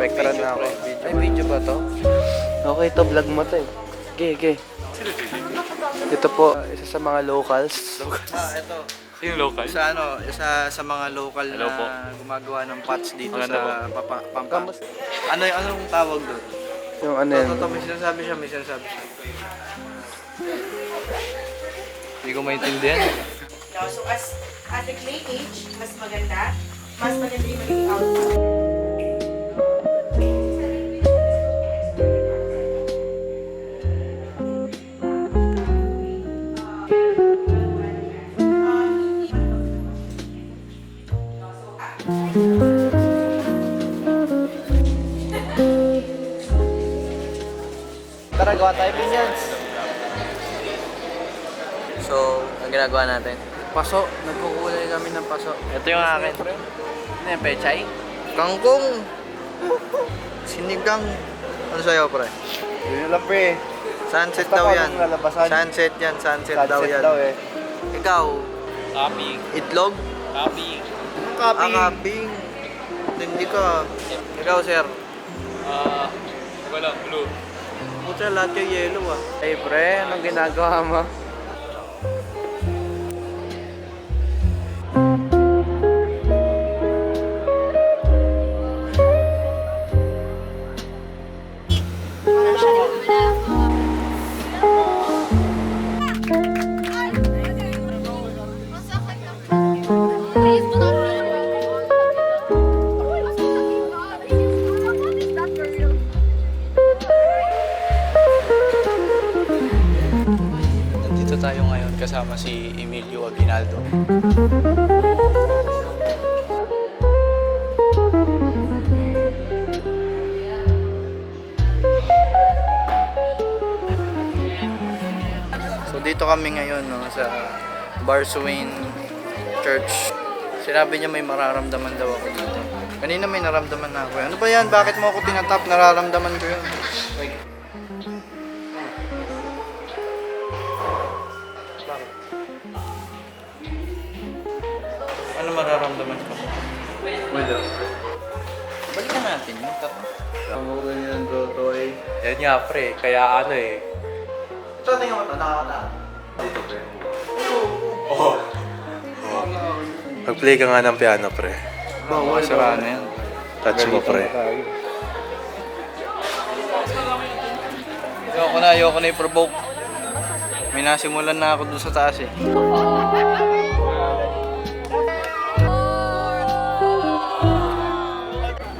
Directoran na ako. Ay, video ba to? Okay, to vlog mo to eh. Okay. Ito po, isa sa mga locals. Ito. Yung local? Isa sa mga local Hello po. na gumagawa ng pots dito Maganda sa Pampanga. Anong tawag doon? Yung ano yan. Ito, may sinasabi siya. Hindi ko maintindihan. No, so as the clay age, mas maganda yung magiging output. Tara, gawa tayo pinyans. So, ang ginagawa natin? Paso, nagkukulay kami ng paso. Ito yung akin. Ano yung pechay? Kangkong. Sinigang. Ano sa'yo, pre? Yun lang pre. Sunset Basta daw pa yan. nung lalabasan. Sunset yan. Sunset daw yan. eh. Ikaw, Copy. itlog? Copy. Kaping. Hindi ka. Ikaw, sir. Wala, blue. Puta, lahat yung yellow ah. Ay pre, anong ginagawa mo? Nandito tayo ngayon kasama si Emilio Aguinaldo. So dito kami ngayon sa Barswain Church. Sinabi niya may mararamdaman daw ako dito. Kanina may naramdaman na ako. Ano ba yan? Bakit mo ako tinatap? Nararamdaman ko yun. Like, ano mararamdaman ko? Wala. Balikan natin yung tap. Ang ganyan Totoy. Yan nga pre, kaya ano eh. Ito, tingnan mo ito. Nakakata. Dito pre. Mag-play ka nga ng piano, pre. Bawal. Sira na yan. Touch mo, pre. Ayoko na i-provoke. May nasimulan na ako doon sa taas eh.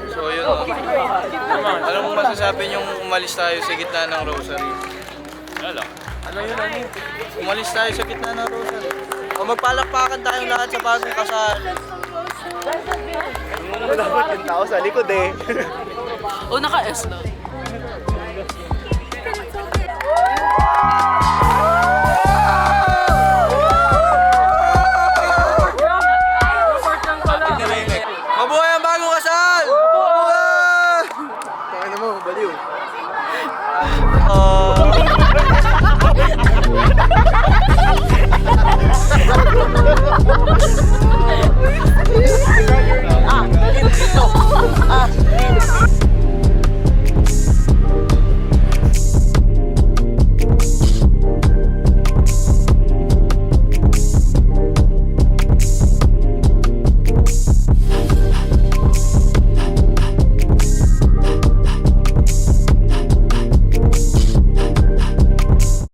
So yun o. Alam mo masasabi niyong umalis tayo sa gitna ng rosary? Wala. Ano yun? Umalis tayo sa gitna ng rosary. O magpalakpakan tayong lahat sa bagong kasal. Malapit yung tao sa likod eh. O, naka-S lang.